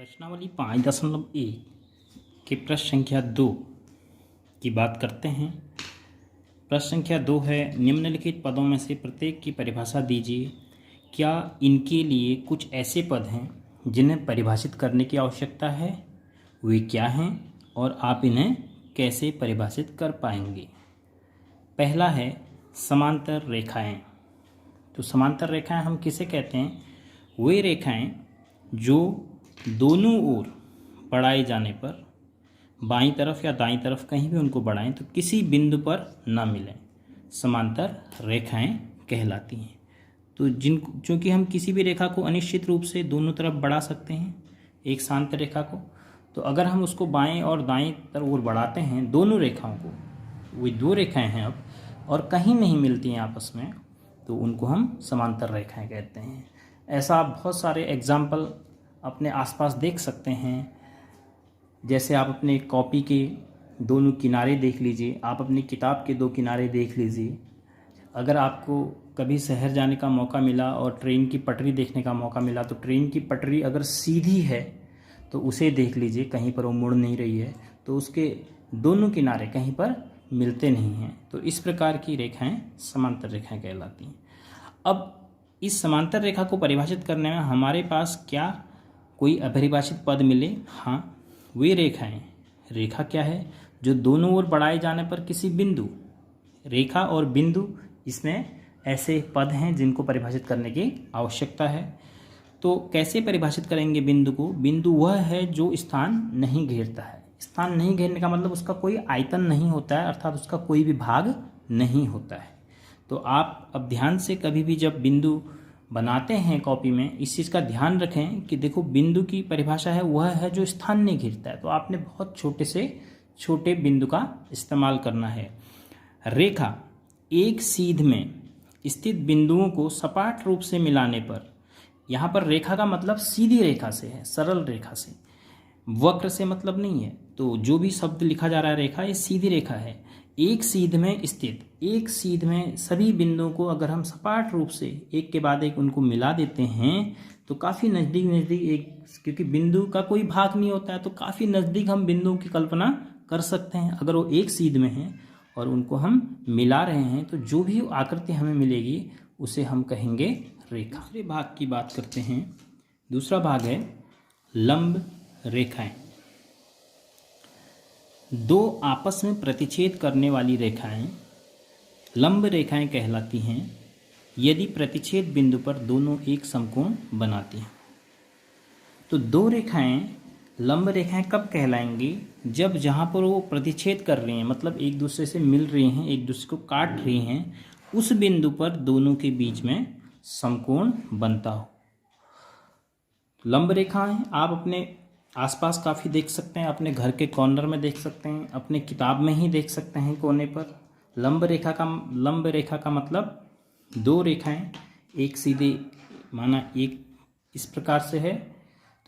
प्रश्नावली 5.1 के प्रश्न संख्या 2 की बात करते हैं। प्रश्न संख्या 2 है, निम्नलिखित पदों में से प्रत्येक की परिभाषा दीजिए। क्या इनके लिए कुछ ऐसे पद हैं जिन्हें परिभाषित करने की आवश्यकता है? वे क्या हैं और आप इन्हें कैसे परिभाषित कर पाएंगे? पहला है समांतर रेखाएं। तो समांतर रेखाएं हम किसे कहते हैं? वे रेखाएं जो दोनों ओर बढ़ाए जाने पर, बाईं तरफ या दाईं तरफ कहीं भी उनको बढ़ाएं तो किसी बिंदु पर न मिलें, समांतर रेखाएं कहलाती हैं। तो चूँकि हम किसी भी रेखा को अनिश्चित रूप से दोनों तरफ बढ़ा सकते हैं, एक शांत रेखा को, तो अगर हम उसको बाएं और दाएं तरफ ओर बढ़ाते हैं दोनों रेखाओं को, वे दो रेखाएं हैं अब, और कहीं नहीं मिलती हैं आपस में, तो उनको हम समांतर रेखाएं कहते हैं। ऐसा आप बहुत सारे एग्जाम्पल अपने आसपास देख सकते हैं। जैसे आप अपने कॉपी के दोनों किनारे देख लीजिए, आप अपनी किताब के दो किनारे देख लीजिए। अगर आपको कभी शहर जाने का मौका मिला और ट्रेन की पटरी देखने का मौका मिला, तो ट्रेन की पटरी अगर सीधी है तो उसे देख लीजिए, कहीं पर वो मुड़ नहीं रही है, तो उसके दोनों किनारे कहीं पर मिलते नहीं हैं। तो इस प्रकार की रेखाएं समांतर रेखाएं कहलाती हैं। अब इस समांतर रेखा को परिभाषित करने में हमारे पास क्या कोई अपरिभाषित पद मिले? हाँ, वे रेखाएं, रेखा क्या है? जो दोनों ओर बढ़ाए जाने पर किसी बिंदु, रेखा और बिंदु, इसमें ऐसे पद हैं जिनको परिभाषित करने की आवश्यकता है। तो कैसे परिभाषित करेंगे बिंदु को? बिंदु वह है जो स्थान नहीं घेरता है। स्थान नहीं घेरने का मतलब उसका कोई आयतन नहीं होता है, अर्थात उसका कोई भी भाग नहीं होता है। तो आप अब ध्यान से कभी भी जब बिंदु बनाते हैं कॉपी में, इस चीज़ का ध्यान रखें कि देखो, बिंदु की परिभाषा है वह है जो स्थान नहीं घेरता है। तो आपने बहुत छोटे से छोटे बिंदु का इस्तेमाल करना है। रेखा एक सीध में स्थित बिंदुओं को सपाट रूप से मिलाने पर, यहाँ पर रेखा का मतलब सीधी रेखा से है, सरल रेखा से, वक्र से मतलब नहीं है। तो जो भी शब्द लिखा जा रहा है रेखा, ये सीधी रेखा है। एक सीध में स्थित, एक सीध में सभी बिंदुओं को अगर हम सपाट रूप से एक के बाद एक उनको मिला देते हैं तो काफ़ी नज़दीक नज़दीक एक, क्योंकि बिंदु का कोई भाग नहीं होता है, तो काफ़ी नज़दीक हम बिंदुओं की कल्पना कर सकते हैं। अगर वो एक सीध में हैं और उनको हम मिला रहे हैं तो जो भी आकृति हमें मिलेगी उसे हम कहेंगे रेखा। दूसरे भाग की बात करते हैं। दूसरा भाग है लंब रेखाएं। दो आपस में प्रतिच्छेद करने वाली रेखाएं लंब रेखाएं कहलाती हैं यदि प्रतिच्छेद बिंदु पर दोनों एक समकोण बनाती हैं। तो दो रेखाएं लंब रेखाएं कब कहलाएंगी? जब जहाँ पर वो प्रतिच्छेद कर रही हैं, मतलब एक दूसरे से मिल रही हैं, एक दूसरे को काट रही हैं, उस बिंदु पर दोनों के बीच में समकोण बनता हो। लंब रेखाएं आप अपने आसपास काफ़ी देख सकते हैं, अपने घर के कॉर्नर में देख सकते हैं, अपने किताब में ही देख सकते हैं कोने पर। लंब रेखा का मतलब दो रेखाएं एक सीधे, माना एक इस प्रकार से है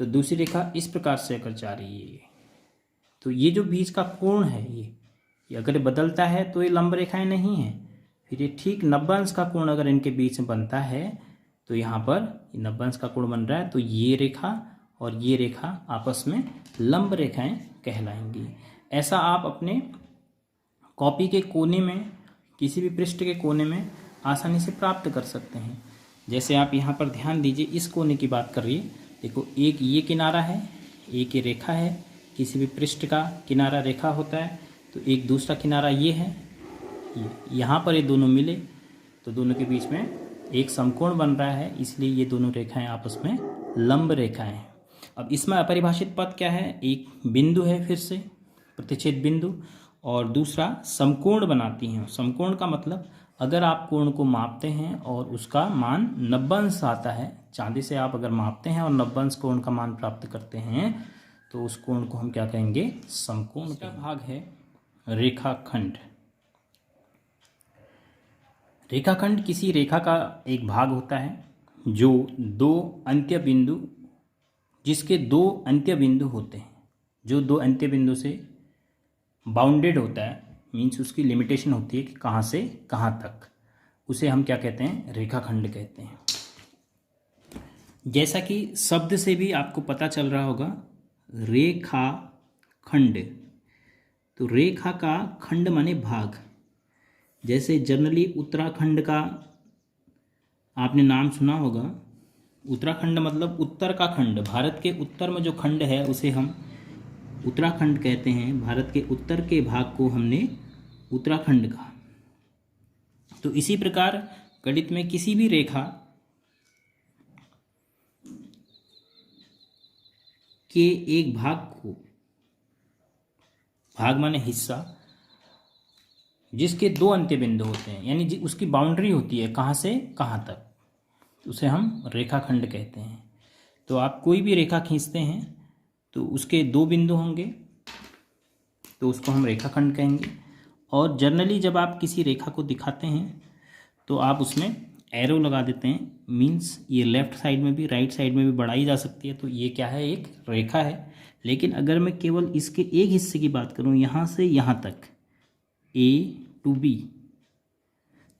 तो दूसरी रेखा इस प्रकार से अगर जा रही है, तो ये जो बीच का कोण है ये अगर बदलता है तो ये लंब रेखाएं नहीं है। फिर ये ठीक 90 अंश का कोण अगर इनके बीच में बनता है तो यहाँ पर 90 अंश का कोण बन रहा है, तो ये रेखा और ये रेखा आपस में लंब रेखाएं कहलाएंगी। ऐसा आप अपने कॉपी के कोने में, किसी भी पृष्ठ के कोने में आसानी से प्राप्त कर सकते हैं। जैसे आप यहाँ पर ध्यान दीजिए, इस कोने की बात करिए, देखो एक ये किनारा है, एक ये रेखा है। किसी भी पृष्ठ का किनारा रेखा होता है, तो एक दूसरा किनारा ये है, यहाँ पर ये दोनों मिले तो दोनों के बीच में एक समकोण बन रहा है, इसलिए ये दोनों रेखाएं आपस में लंब रेखाएं हैं। अब इसमें अपरिभाषित पद क्या है? एक बिंदु है, फिर से प्रतिच्छेद बिंदु, और दूसरा समकोण बनाती हैं। समकोण का मतलब अगर आप कोण को मापते हैं और उसका मान 90 अंश आता है, चांदी से आप अगर मापते हैं और 90 अंश कोण का मान प्राप्त करते हैं तो उस कोण को हम क्या कहेंगे? समकोण। का भाग है रेखाखंड। रेखाखंड किसी रेखा का एक भाग होता है जो जिसके दो अंत्य बिंदु होते हैं, जो दो अंत्य बिंदु से बाउंडेड होता है, मीन्स उसकी लिमिटेशन होती है कि कहाँ से कहाँ तक, उसे हम क्या कहते हैं? रेखाखंड कहते हैं। जैसा कि शब्द से भी आपको पता चल रहा होगा, रेखा खंड। तो रेखा का खंड माने भाग। जैसे जनरली उत्तराखंड का आपने नाम सुना होगा। उत्तराखंड मतलब उत्तर का खंड। भारत के उत्तर में जो खंड है उसे हम उत्तराखंड कहते हैं। भारत के उत्तर के भाग को हमने उत्तराखंड कहा। तो इसी प्रकार गणित में किसी भी रेखा के एक भाग को, भाग माने हिस्सा, जिसके दो अंत्य बिंदु होते हैं, यानी उसकी बाउंड्री होती है कहाँ से कहाँ तक, तो उसे हम रेखाखंड कहते हैं। तो आप कोई भी रेखा खींचते हैं तो उसके दो बिंदु होंगे, तो उसको हम रेखाखंड कहेंगे। और जनरली जब आप किसी रेखा को दिखाते हैं तो आप उसमें एरो लगा देते हैं। मीन्स ये लेफ़्ट साइड में भी राइट साइड में भी बढ़ाई जा सकती है। तो ये क्या है, एक रेखा है। लेकिन अगर मैं केवल इसके एक हिस्से की बात करूँ, यहाँ से यहाँ तक A to B,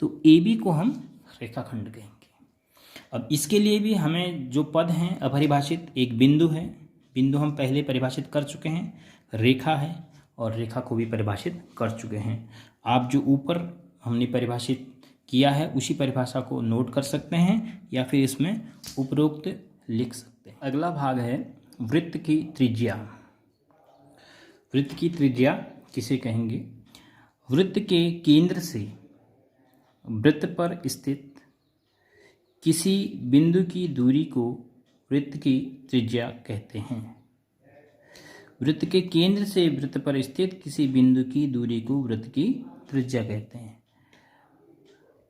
तो AB को हम रेखाखंड कहेंगे। अब इसके लिए भी हमें जो पद हैं अपरिभाषित, एक बिंदु है, बिंदु हम पहले परिभाषित कर चुके हैं, रेखा है और रेखा को भी परिभाषित कर चुके हैं। आप जो ऊपर हमने परिभाषित किया है उसी परिभाषा को नोट कर सकते हैं या फिर इसमें उपरोक्त लिख सकते हैं। अगला भाग है वृत्त की त्रिज्या। वृत्त की त्रिज्या किसे कहेंगे? वृत्त के केंद्र से वृत्त पर स्थित किसी बिंदु की दूरी को वृत्त की त्रिज्या कहते हैं। वृत्त के केंद्र से वृत्त पर स्थित किसी बिंदु की दूरी को वृत्त की त्रिज्या कहते हैं।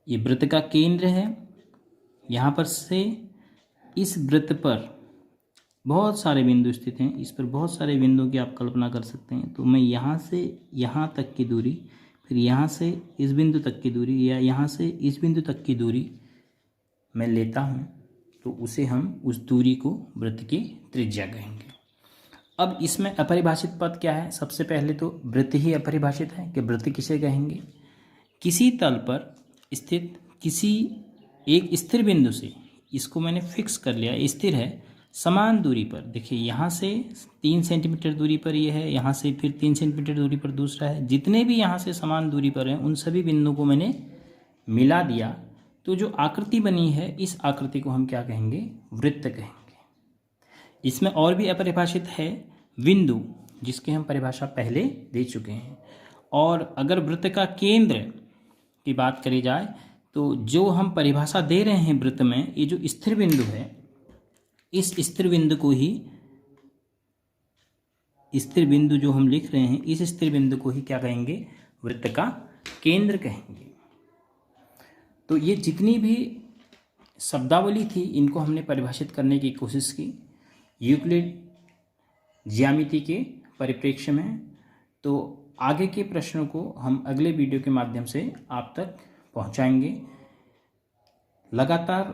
ये वृत्त का केंद्र है। यहाँ पर से इस वृत्त पर बहुत सारे बिंदु स्थित हैं। इस पर बहुत सारे बिंदुओं की आप कल्पना कर सकते हैं। तो मैं यहाँ से यहाँ तक की दूरी, फिर यहाँ से इस बिंदु तक की दूरी, या यहाँ से इस बिंदु तक की दूरी मैं लेता हूँ, तो उसे हम उस दूरी को वृत्त की त्रिज्या कहेंगे। अब इसमें अपरिभाषित पद क्या है? सबसे पहले तो वृत्त ही अपरिभाषित है कि वृत्त किसे कहेंगे? किसी तल पर स्थित किसी एक स्थिर बिंदु से, इसको मैंने फिक्स कर लिया, स्थिर है, समान दूरी पर। देखिए यहाँ से 3 सेंटीमीटर दूरी पर ये है, यहाँ से फिर 3 सेंटीमीटर दूरी पर दूसरा है। जितने भी यहाँ से समान दूरी पर हैं उन सभी बिंदुओं को मैंने मिला दिया, तो जो आकृति बनी है इस आकृति को हम क्या कहेंगे? वृत्त कहेंगे। इसमें और भी अपरिभाषित है बिंदु, जिसके हम परिभाषा पहले दे चुके हैं। और अगर वृत्त का केंद्र की बात करी जाए तो जो हम परिभाषा दे रहे हैं वृत्त में, ये जो स्थिर बिंदु है, इस स्थिर बिंदु को ही, स्थिर बिंदु जो हम लिख रहे हैं, इस स्थिर बिंदु को ही क्या कहेंगे? वृत्त का केंद्र कहेंगे। तो ये जितनी भी शब्दावली थी इनको हमने परिभाषित करने की कोशिश की यूक्लिड ज्यामिति के परिप्रेक्ष्य में। तो आगे के प्रश्नों को हम अगले वीडियो के माध्यम से आप तक पहुंचाएंगे। लगातार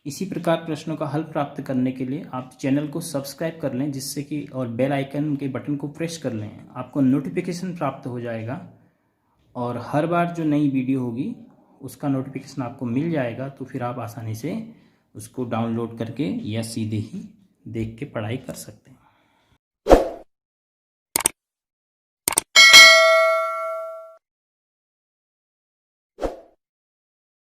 इसी प्रकार प्रश्नों का हल प्राप्त करने के लिए आप चैनल को सब्सक्राइब कर लें, जिससे कि, और बेल आइकन के बटन को प्रेस कर लें, आपको नोटिफिकेशन प्राप्त हो जाएगा और हर बार जो नई वीडियो होगी उसका नोटिफिकेशन आपको मिल जाएगा। तो फिर आप आसानी से उसको डाउनलोड करके या सीधे ही देख के पढ़ाई कर सकते हैं।